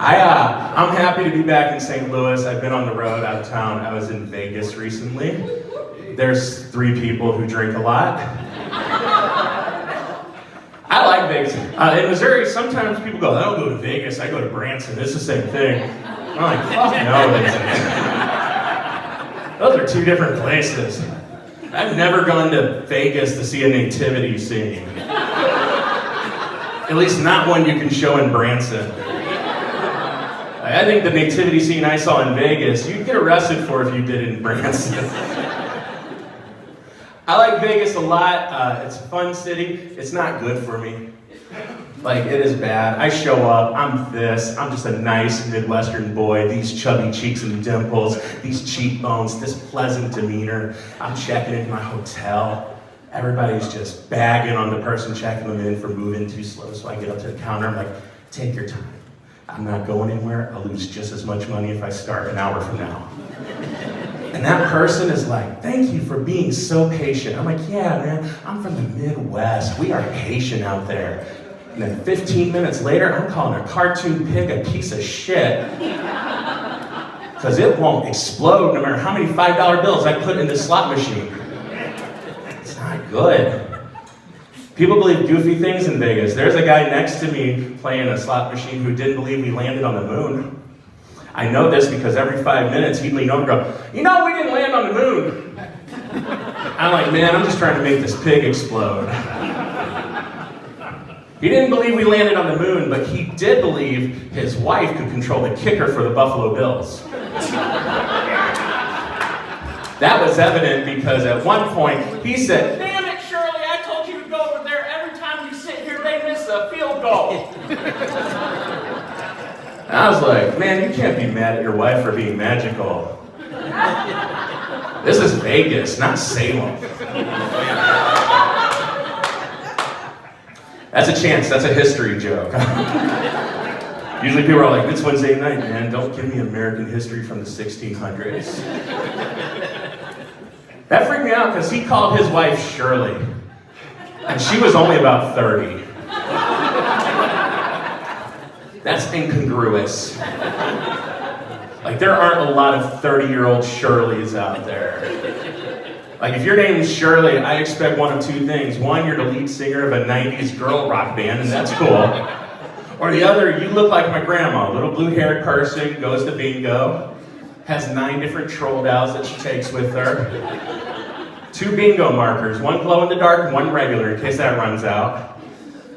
I'm happy to be back in St. Louis. I've been on the road, out of town. I was in Vegas recently. There's 3 people who drink a lot. I like Vegas. In Missouri, sometimes people go, I don't go to Vegas, I go to Branson. It's the same thing. I'm like, fuck no, it isn't. Those are 2 different places. I've never gone to Vegas to see a nativity scene. At least not one you can show in Branson. I think the nativity scene I saw in Vegas, you'd get arrested for if you did it in Branson. I like Vegas a lot. It's a fun city. It's not good for me. Like, it is bad. I show up, I'm just a nice Midwestern boy, these chubby cheeks and dimples, these cheekbones, this pleasant demeanor. I'm checking into my hotel. Everybody's just bagging on the person checking them in for moving too slow. So I get up to the counter, I'm like, take your time. I'm not going anywhere. I'll lose just as much money if I start an hour from now. And that person is like, thank you for being so patient. I'm like, yeah, man, I'm from the Midwest. We are patient out there. And then 15 minutes later, I'm calling a cartoon pig a piece of shit. Because it won't explode no matter how many $5 bills I put in the slot machine. It's not good. People believe goofy things in Vegas. There's a guy next to me playing a slot machine who didn't believe we landed on the moon. I know this because every 5 minutes he'd lean over and go, you know, we didn't land on the moon. I'm like, man, I'm just trying to make this pig explode. He didn't believe we landed on the moon, but he did believe his wife could control the kicker for the Buffalo Bills. That was evident because at one point he said, damn it, Shirley, I told you to go over there. Every time you sit here, they miss a field goal. And I was like, man, you can't be mad at your wife for being magical. This is Vegas, not Salem. That's a chance, that's a history joke. Usually people are like, it's Wednesday night, man, don't give me American history from the 1600s. That freaked me out because he called his wife Shirley, and she was only about 30. That's incongruous. Like, there aren't a lot of 30-year-old Shirleys out there. Like, if your name is Shirley, I expect one of 2 things. One, you're the lead singer of a 90s girl rock band, and that's cool. Or the other, you look like my grandma, a little blue-haired person, goes to bingo, has 9 different troll dolls that she takes with her. 2 bingo markers, one glow in the dark and one regular in case that runs out.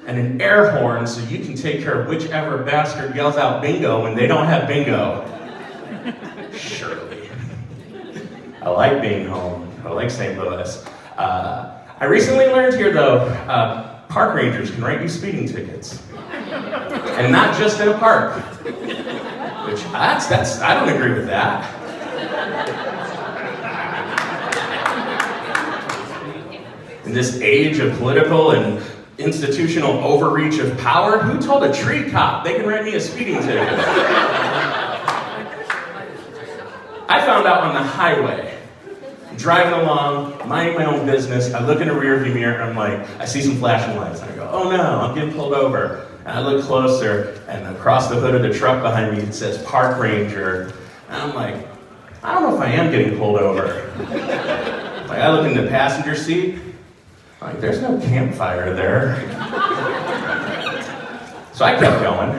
And an air horn so you can take care of whichever bastard yells out bingo when they don't have bingo. Shirley. I like being home. I like St. Louis. I recently learned here, though, park rangers can write you speeding tickets. And not just in a park. Which, I don't agree with that. In this age of political and institutional overreach of power, who told a tree cop they can write me a speeding ticket? I found out on the highway. Driving along, minding my own business, I look in the rearview mirror and I'm like, I see some flashing lights. And I go, oh no, I'm getting pulled over. And I look closer, and across the hood of the truck behind me, it says Park Ranger. And I'm like, I don't know if I am getting pulled over. Like, I look in the passenger seat, like, there's no campfire there. So I kept going.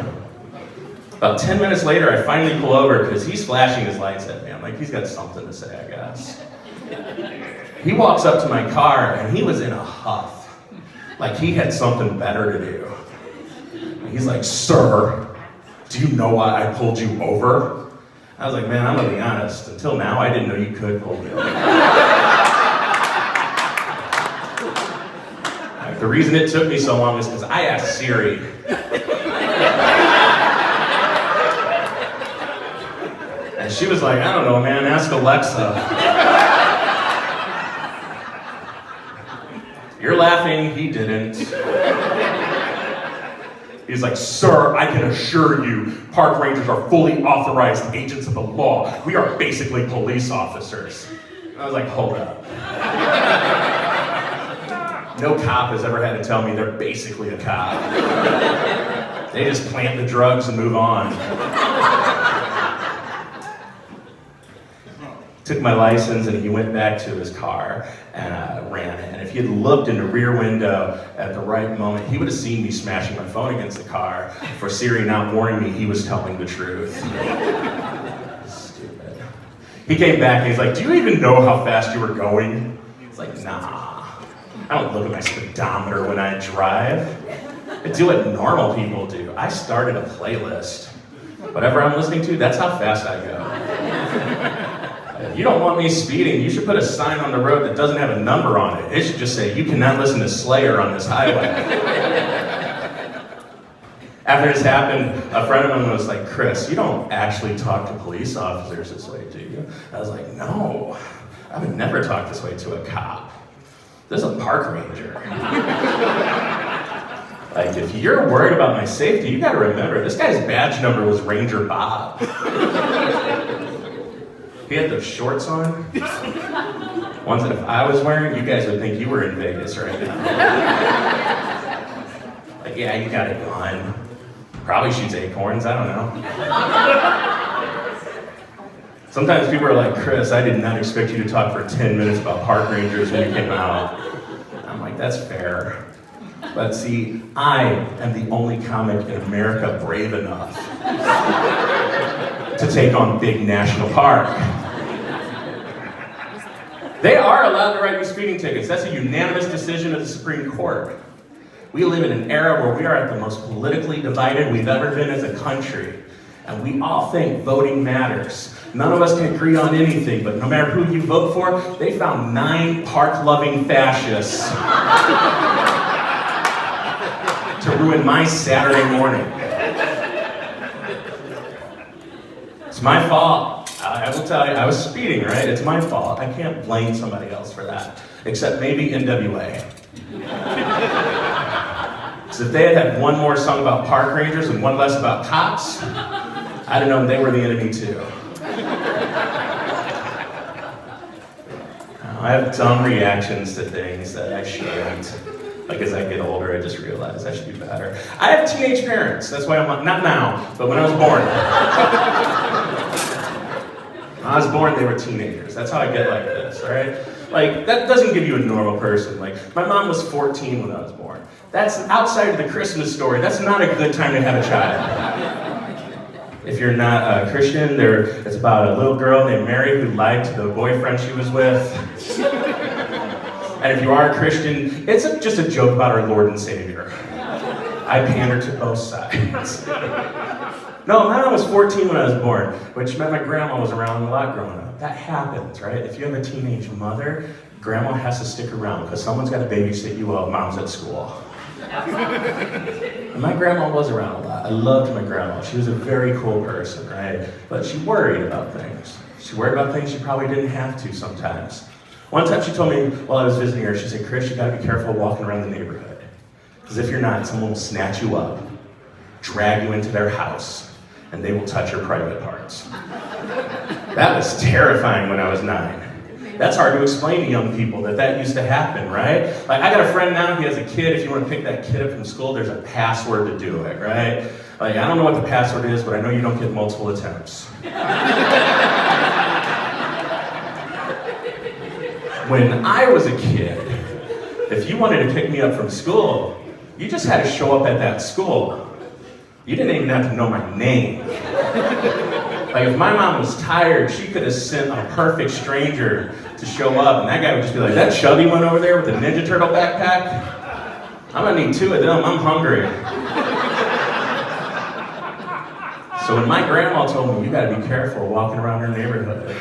About 10 minutes later, I finally pull over because he's flashing his lights at me. I'm like, he's got something to say, I guess. He walks up to my car, and he was in a huff. Like he had something better to do. And he's like, sir, do you know why I pulled you over? I was like, man, I'm gonna be honest. Until now, I didn't know you could pull me over. Like, the reason it took me so long is because I asked Siri. And she was like, I don't know, man, ask Alexa. You're laughing, he didn't. He's like, sir, I can assure you, park rangers are fully authorized agents of the law. We are basically police officers. I was like, hold up. No cop has ever had to tell me they're basically a cop. They just plant the drugs and move on. Took my license and he went back to his car and ran it. And if he had looked in the rear window at the right moment, he would have seen me smashing my phone against the car for Siri not warning me he was telling the truth. Stupid. He came back and he's like, "Do you even know how fast you were going?" It's like, nah. I don't look at my speedometer when I drive. I do what normal people do. I started a playlist. Whatever I'm listening to, that's how fast I go. If you don't want me speeding, you should put a sign on the road that doesn't have a number on it. It should just say, "You cannot listen to Slayer on this highway." After this happened, a friend of mine was like, "Chris, you don't actually talk to police officers this way, do you?" I was like, "No, I would never talk this way to a cop. This is a park ranger." Like, if you're worried about my safety, you gotta remember, this guy's badge number was Ranger Bob. He had those shorts on. Ones that if I was wearing, you guys would think you were in Vegas right now. Like, yeah, you got a gun. Probably shoots acorns, I don't know. Sometimes people are like, "Chris, I did not expect you to talk for 10 minutes about park rangers when you came out." I'm like, that's fair. But see, I am the only comic in America brave enough to take on Big National Park. They are allowed to write you speeding tickets. That's a unanimous decision of the Supreme Court. We live in an era where we are at the most politically divided we've ever been as a country. And we all think voting matters. None of us can agree on anything, but no matter who you vote for, they found 9 park-loving fascists to ruin my Saturday morning. It's my fault. I will tell you, I was speeding, right? It's my fault. I can't blame somebody else for that, except maybe NWA. Because if they had one more song about park rangers and one less about cops, I'd have known they were the enemy too. I have dumb reactions to things that I shouldn't. Like, as I get older, I just realize I should be better. I have teenage parents. That's why I'm like, not now, but when I was born. When I was born, they were teenagers. That's how I get like this, right? Like, that doesn't give you a normal person. Like, my mom was 14 when I was born. That's outside of the Christmas story. That's not a good time to have a child. If you're not a Christian, it's about a little girl named Mary who lied to the boyfriend she was with. And if you are a Christian, it's just a joke about our Lord and Savior. I pander to both sides. No, my mom was 14 when I was born, which meant my grandma was around a lot growing up. That happens, right? If you have a teenage mother, grandma has to stick around because someone's got to babysit you while mom's at school. And my grandma was around a lot. I loved my grandma. She was a very cool person, right? But she worried about things. She worried about things she probably didn't have to sometimes. One time she told me while I was visiting her, she said, "Chris, you gotta be careful walking around the neighborhood. Because if you're not, someone will snatch you up, drag you into their house, and they will touch your private parts." That was terrifying when I was 9. That's hard to explain to young people that used to happen, right? Like, I got a friend now, he has a kid. If you want to pick that kid up from school, there's a password to do it, right? Like, I don't know what the password is, but I know you don't get multiple attempts. When I was a kid, if you wanted to pick me up from school, you just had to show up at that school. You didn't even have to know my name. Like, if my mom was tired, she could have sent a perfect stranger to show up, and that guy would just be like, "That chubby one over there with the Ninja Turtle backpack? I'm gonna need 2 of them, I'm hungry." So when my grandma told me, "You gotta be careful walking around her neighborhood,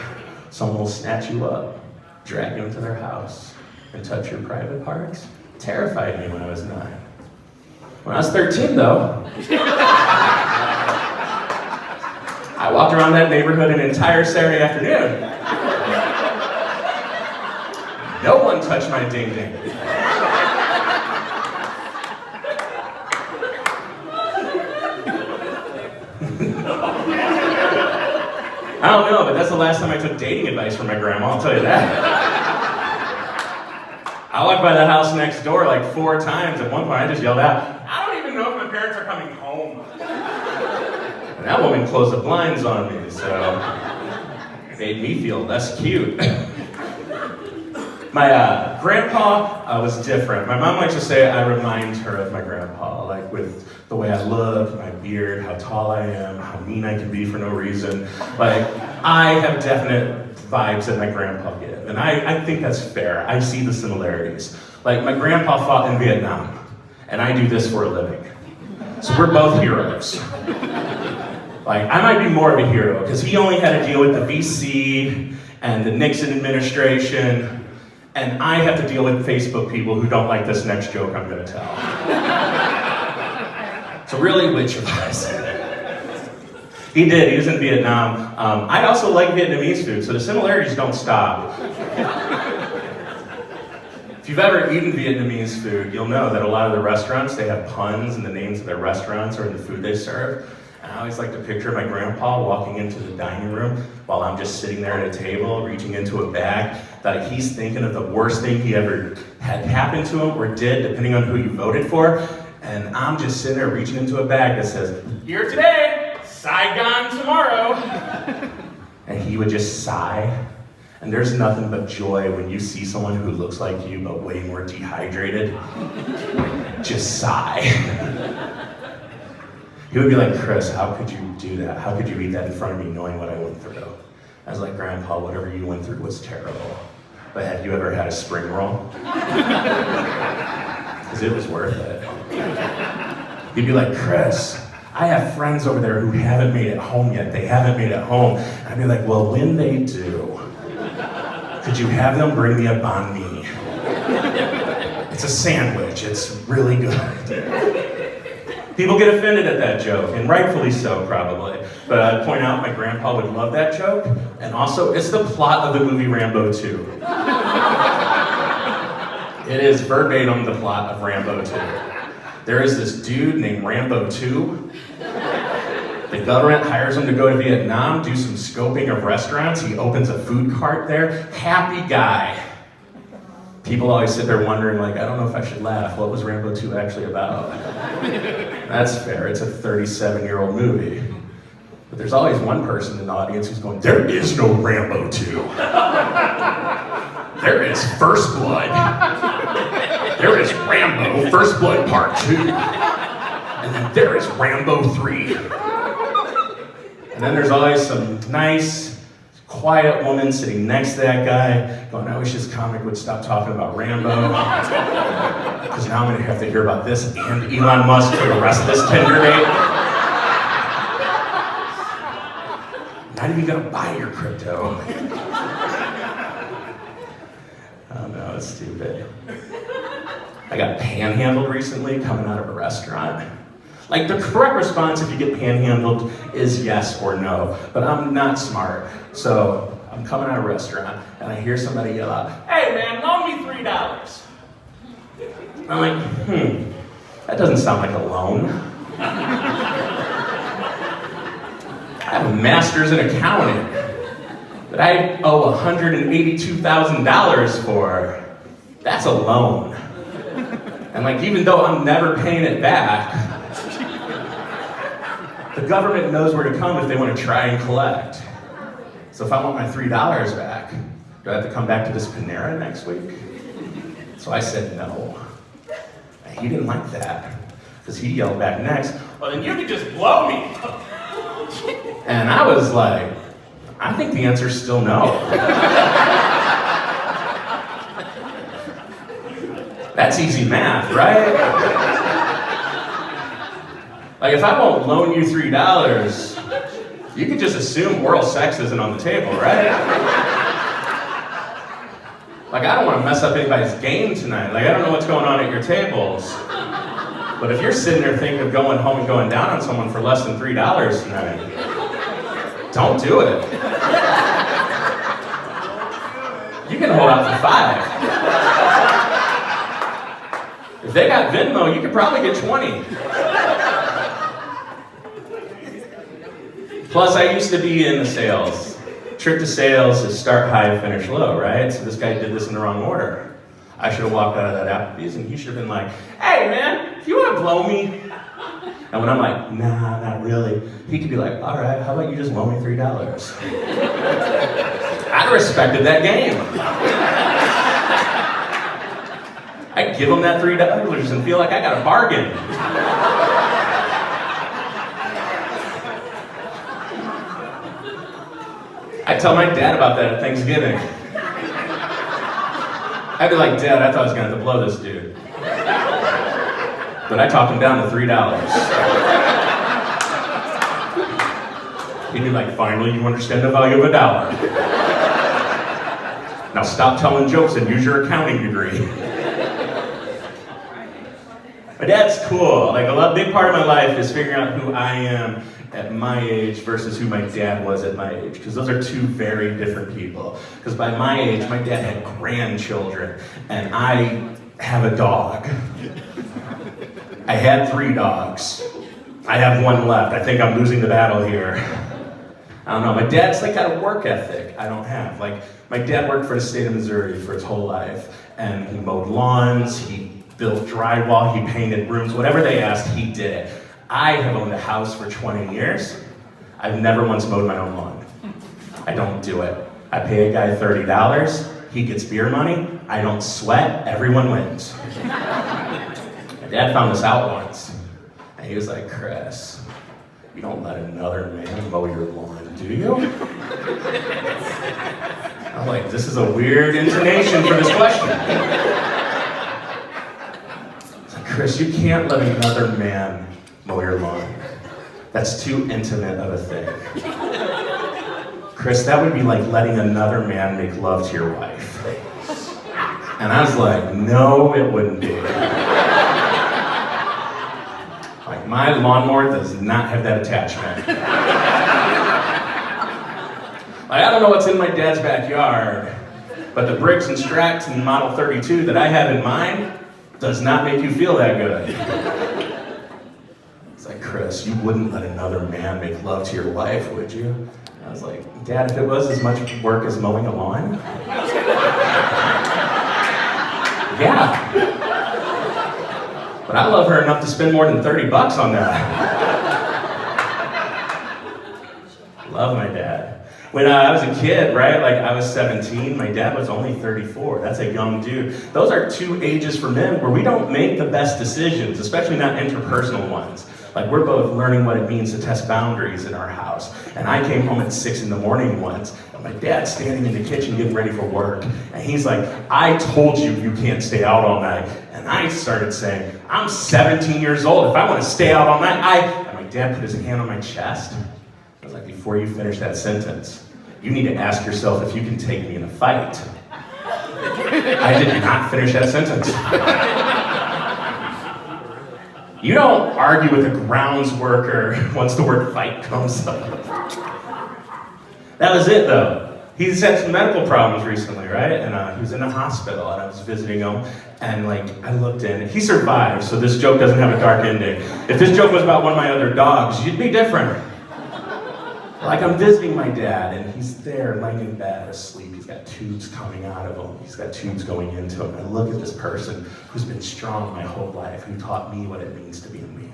someone will snatch you up, drag you into their house, and touch your private parts," it terrified me when I was 9. When I was 13, though, I walked around that neighborhood an entire Saturday afternoon. No one touched my ding-ding. I don't know, but that's the last time I took dating advice from my grandma, I'll tell you that. I walked by the house next door like 4 times. At one point, I just yelled out, "I don't even know if my parents are coming home." And that woman closed the blinds on me, so it made me feel less cute. My grandpa was different. My mom likes to say I remind her of my grandpa, like with the way I look, my beard, how tall I am, how mean I can be for no reason. Like, I have definite vibes that my grandpa give, and I think that's fair. I see the similarities. Like, my grandpa fought in Vietnam, and I do this for a living. So we're both heroes. Like, I might be more of a hero, because he only had to deal with the VC and the Nixon administration, and I have to deal with Facebook people who don't like this next joke I'm gonna tell. So really, which of us? He did, he was in Vietnam. I also like Vietnamese food, so the similarities don't stop. If you've ever eaten Vietnamese food, you'll know that a lot of the restaurants, they have puns in the names of their restaurants or in the food they serve. And I always like to picture my grandpa walking into the dining room while I'm just sitting there at a table, reaching into a bag, that he's thinking of the worst thing he ever had happen to him or did, depending on who you voted for. And I'm just sitting there reaching into a bag that says, "Here today, Saigon tomorrow." And he would just sigh. And there's nothing but joy when you see someone who looks like you but way more dehydrated. Just sigh. He would be like, "Chris, how could you do that? How could you eat that in front of me knowing what I went through?" I was like, "Grandpa, whatever you went through was terrible. But have you ever had a spring roll?" Because it was worth it. He'd be like, "Chris, I have friends over there who haven't made it home yet. They haven't made it home." And I'd be like, "Well, when they do, could you have them bring me a banh mi? It's a sandwich, it's really good." People get offended at that joke, and rightfully so, probably. But I'd point out my grandpa would love that joke, and also, it's the plot of the movie Rambo 2. It is verbatim the plot of Rambo 2. There is this dude named Rambo 2. The government hires him to go to Vietnam, do some scoping of restaurants. He opens a food cart there. Happy guy. People always sit there wondering, like, I don't know if I should laugh. What was Rambo 2 actually about? That's fair. It's a 37-year-old movie. But there's always one person in the audience who's going, "There is no Rambo 2. There is First Blood. There is Rambo, First Blood Part 2. And then there is Rambo 3. And then there's always some nice, quiet woman sitting next to that guy going, "I wish this comic would stop talking about Rambo. Because now I'm going to have to hear about this and Elon Musk for the rest of this Tinder date. Not even going to buy your crypto." Oh no, it's stupid. I got panhandled recently coming out of a restaurant. Like, the correct response if you get panhandled is yes or no, but I'm not smart. So I'm coming out of a restaurant and I hear somebody yell out, "Hey man, loan me $3. I'm like, that doesn't sound like a loan. I have a master's in accounting that I owe $182,000 for. That's a loan. And like, even though I'm never paying it back, the government knows where to come if they want to try and collect. So if I want my $3 back, do I have to come back to this Panera next week?" So I said no. And he didn't like that, because he yelled back next, "Well, then you could just blow me." And I was like, I think the answer's still no. That's easy math, right? Like, if I won't loan you $3, you could just assume oral sex isn't on the table, right? Like, I don't want to mess up anybody's game tonight. Like, I don't know what's going on at your tables. But if you're sitting there thinking of going home and going down on someone for less than $3 tonight, don't do it. You can hold out for $5. If they got Venmo, you could probably get 20. Plus, I used to be in the sales. Trick to sales is start high, finish low, right? So this guy did this in the wrong order. I should have walked out of that Applebee's and he should have been like, "Hey man, if you want to blow me." And And when I'm like, nah, not really, he could be like, all right, how about you just loan me $3? I'd respected that game. I'd give him that $3 and feel like I got a bargain. I'd tell my dad about that at Thanksgiving. I'd be like, Dad, I thought I was gonna have to blow this dude. But I talked him down to $3. He'd be like, finally you understand the value of $1. Now stop telling jokes and use your accounting degree. My dad's cool. Like a big part of my life is figuring out who I am at my age versus who my dad was at my age, because those are two very different people. Because by my age, my dad had grandchildren, and I have a dog. I had 3 dogs. I have 1 left. I think I'm losing the battle here. I don't know. My dad's like got a work ethic I don't have. Like my dad worked for the state of Missouri for his whole life, and he mowed lawns, he built drywall, he painted rooms, whatever they asked, he did it. I have owned a house for 20 years. I've never once mowed my own lawn. I don't do it. I pay a guy $30, he gets beer money, I don't sweat, everyone wins. My dad found this out once, and he was like, Chris, you don't let another man mow your lawn, do you? I'm like, this is a weird intonation for this question. It's like, Chris, you can't let another man mow your lawn. That's too intimate of a thing. Chris, that would be like letting another man make love to your wife. And I was like, no, it wouldn't be. Like, my lawnmower does not have that attachment. Like, I don't know what's in my dad's backyard, but the Briggs and Stratton Model 32 that I have in mine does not make you feel that good. Like, Chris, you wouldn't let another man make love to your wife, would you? I was like, Dad, if it was as much work as mowing a lawn? Yeah. But I love her enough to spend more than $30 on that. Love my dad. When I was a kid, right, like I was 17, my dad was only 34. That's a young dude. Those are 2 ages for men where we don't make the best decisions, especially not interpersonal ones. Like, we're both learning what it means to test boundaries in our house. And I came home at 6 in the morning once, and my dad's standing in the kitchen getting ready for work. And he's like, I told you you can't stay out all night. And I started saying, I'm 17 years old. If I want to stay out all night, And my dad put his hand on my chest. I was like, before you finish that sentence, you need to ask yourself if you can take me in a fight. I did not finish that sentence. You don't argue with a grounds worker once the word fight comes up. That was it, though. He's had some medical problems recently, right? And he was in a hospital, and I was visiting him, and like, I looked in. He survived, so this joke doesn't have a dark ending. If this joke was about one of my other dogs, you'd be different. Like, I'm visiting my dad, and he's there, laying in bed, asleep. He's got tubes coming out of him. He's got tubes going into him. And I look at this person who's been strong my whole life, who taught me what it means to be a man.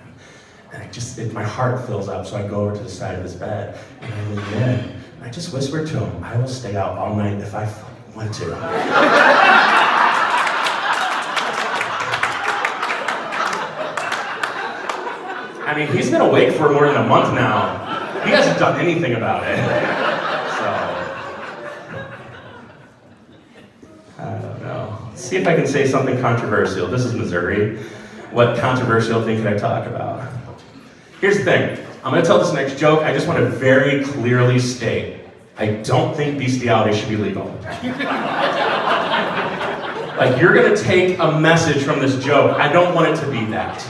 And my heart fills up, so I go over to the side of his bed, and I lean in, and I just whisper to him, I will stay out all night if I fucking want to. I mean, he's been awake for more than a month now. He hasn't done anything about it. So, I don't know. Let's see if I can say something controversial. This is Missouri. What controversial thing can I talk about? Here's the thing. I'm going to tell this next joke. I just want to very clearly state, I don't think bestiality should be legal. Like, you're going to take a message from this joke. I don't want it to be that.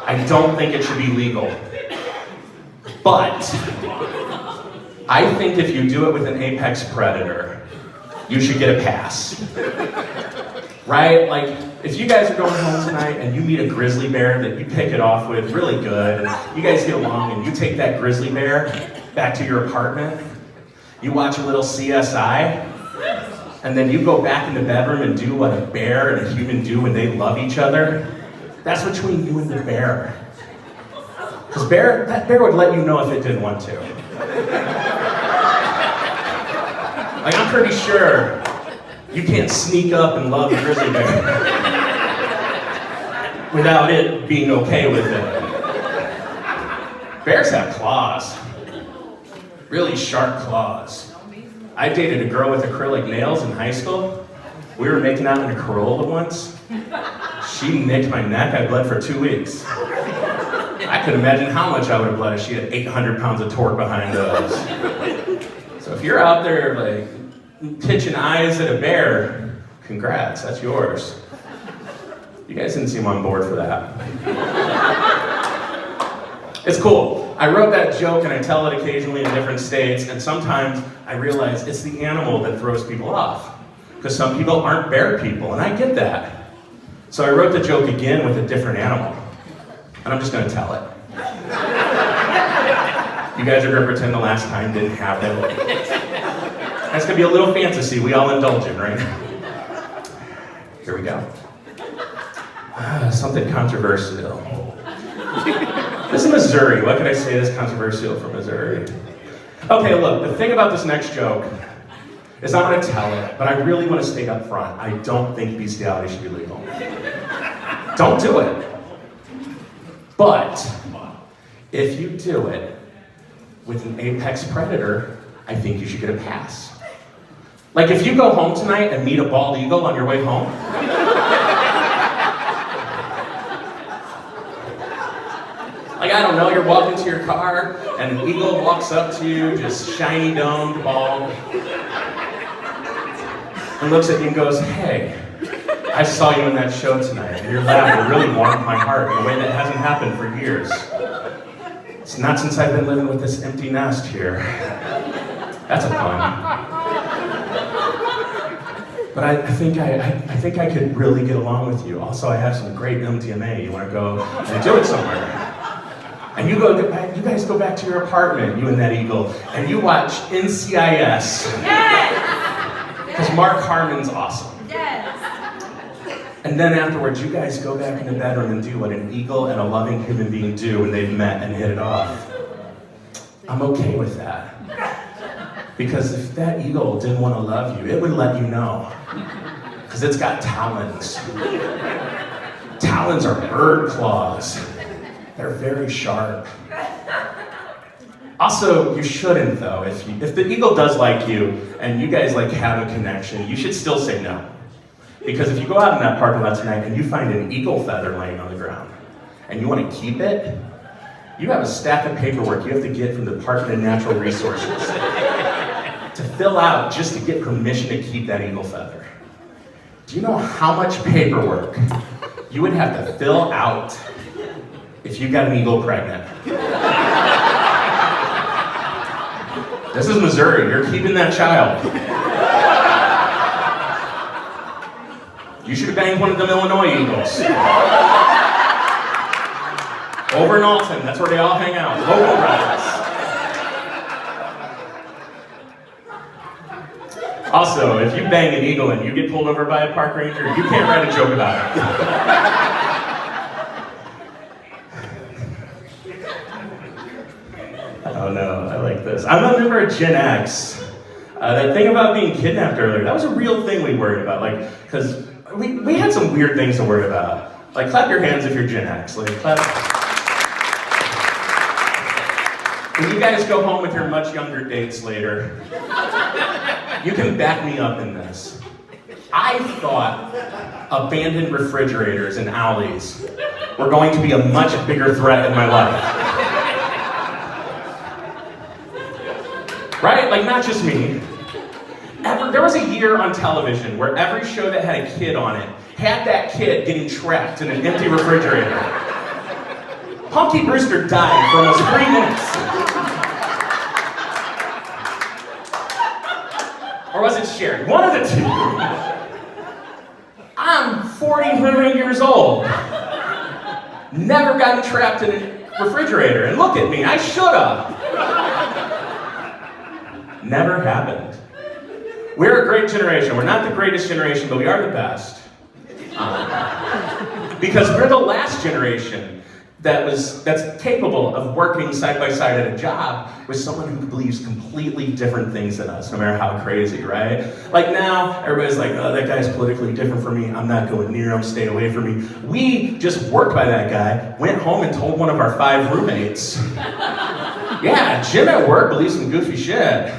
I don't think it should be legal. But I think if you do it with an apex predator, you should get a pass. Right? Like, if you guys are going home tonight and you meet a grizzly bear that you pick it off with really good, and you guys get along and you take that grizzly bear back to your apartment, you watch a little CSI, and then you go back in the bedroom and do what a bear and a human do when they love each other, that's between you and the bear. Because that bear would let you know if it didn't want to. Like, I'm pretty sure you can't sneak up and love a grizzly bear without it being okay with it. Bears have claws. Really sharp claws. I dated a girl with acrylic nails in high school. We were making out in a Corolla once. She nicked my neck. I bled for 2 weeks. I could imagine how much I would have bled if she had 800 pounds of torque behind those. So if you're out there like pitching eyes at a bear, congrats, that's yours. You guys didn't seem on board for that. It's cool. I wrote that joke and I tell it occasionally in different states, and sometimes I realize it's the animal that throws people off. Because some people aren't bear people, and I get that. So I wrote the joke again with a different animal. And I'm just gonna tell it. You guys are gonna pretend the last time didn't happen. That's gonna be a little fantasy we all indulge in, right? Here we go. Something controversial. This is Missouri. What can I say that's controversial from Missouri? Okay, look, the thing about this next joke is I'm gonna tell it, but I really wanna state up front, I don't think bestiality should be legal. Don't do it. But if you do it with an apex predator, I think you should get a pass. Like if you go home tonight and meet a bald eagle on your way home, like I don't know, you're walking to your car and an eagle walks up to you, just shiny domed, bald, and looks at you and goes, "Hey, I saw you in that show tonight, and your laugh really warmed my heart in a way that hasn't happened for years. It's not since I've been living with this empty nest here." That's a pun. But I think I could really get along with you. Also, I have some great MDMA. You want to go and do it somewhere? And you guys go back to your apartment, you and that eagle, and you watch NCIS. Yes! Because Mark Harmon's awesome. Yes! And then afterwards, you guys go back in the bedroom and do what an eagle and a loving human being do when they've met and hit it off. I'm okay with that. Because if that eagle didn't want to love you, it would let you know. Because it's got talons. Talons are bird claws. They're very sharp. Also, you shouldn't though. If the eagle does like you and you guys like have a connection, you should still say no. Because if you go out in that parking lot tonight and you find an eagle feather laying on the ground and you want to keep it, you have a stack of paperwork you have to get from the Department of Natural Resources to fill out just to get permission to keep that eagle feather. Do you know how much paperwork you would have to fill out if you got an eagle pregnant? This is Missouri, you're keeping that child. You should have banged one of them Illinois eagles. Over in Alton, that's where they all hang out, local brothers. Also, if you bang an eagle and you get pulled over by a park ranger, you can't write a joke about it. Oh no, I like this. I'm a member of Gen X. That thing about being kidnapped earlier, that was a real thing we worried about. Like, because we had some weird things to worry about. Like, clap your hands if you're Gen X. Like, clap. When you guys go home with your much younger dates later, you can back me up in this. I thought abandoned refrigerators and alleys were going to be a much bigger threat in my life. Right? Like, not just me. There was a year on television where every show that had a kid on it had that kid getting trapped in an empty refrigerator. Punky Brewster died for almost 3 minutes. Or was it Sherry? One of the two. I'm 40 years old. Never gotten trapped in a refrigerator. And look at me, I should've. Never happened. We're a great generation. We're not the greatest generation, but we are the best. Because we're the last generation that's capable of working side by side at a job with someone who believes completely different things than us, no matter how crazy, right? Like now, everybody's like, oh, that guy's politically different from me, I'm not going near him, stay away from me. We just worked by that guy, went home and told one of our 5 roommates. Yeah, Jim at work believes some goofy shit.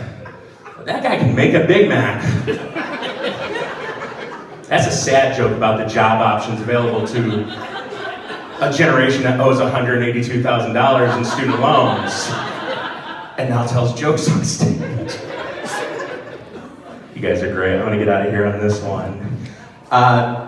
But that guy can make a Big Mac. That's a sad joke about the job options available to a generation that owes $182,000 in student loans and now tells jokes on stage. You guys are great. I'm gonna get out of here on this one. I've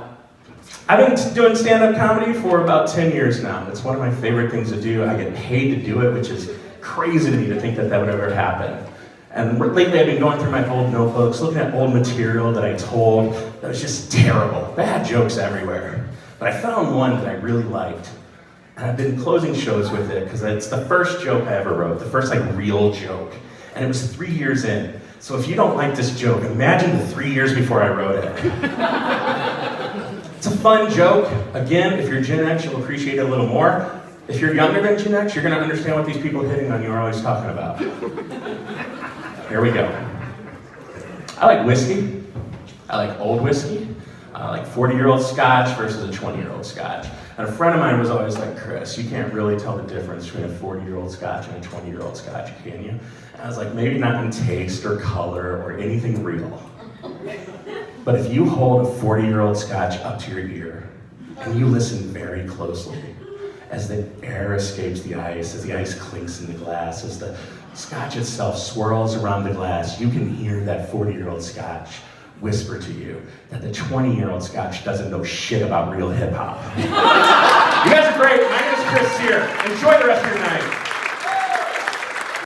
been doing stand-up comedy for about 10 years now. It's one of my favorite things to do. I get paid to do it, which is crazy to me to think that that would ever happen. And lately I've been going through my old notebooks, looking at old material that I told that was just terrible. Bad jokes everywhere. But I found one that I really liked. And I've been closing shows with it because it's the first joke I ever wrote, the first like real joke. And it was 3 years in. So if you don't like this joke, imagine the 3 years before I wrote it. It's a fun joke. Again, if you're Gen X, you'll appreciate it a little more. If you're younger than Gen X, you're gonna understand what these people hitting on you are always talking about. Here we go. I like whiskey. I like old whiskey. Like 40-year-old scotch versus a 20-year-old scotch. And a friend of mine was always like, Chris, you can't really tell the difference between a 40-year-old scotch and a 20-year-old scotch, can you? And I was like, maybe not in taste or color or anything real. But if you hold a 40-year-old scotch up to your ear and you listen very closely as the air escapes the ice, as the ice clinks in the glass, as the scotch itself swirls around the glass, you can hear that 40-year-old scotch whisper to you that the 20-year-old scotch doesn't know shit about real hip-hop. You guys are great. My name is ChrisDavidCyr. Enjoy the rest of your night.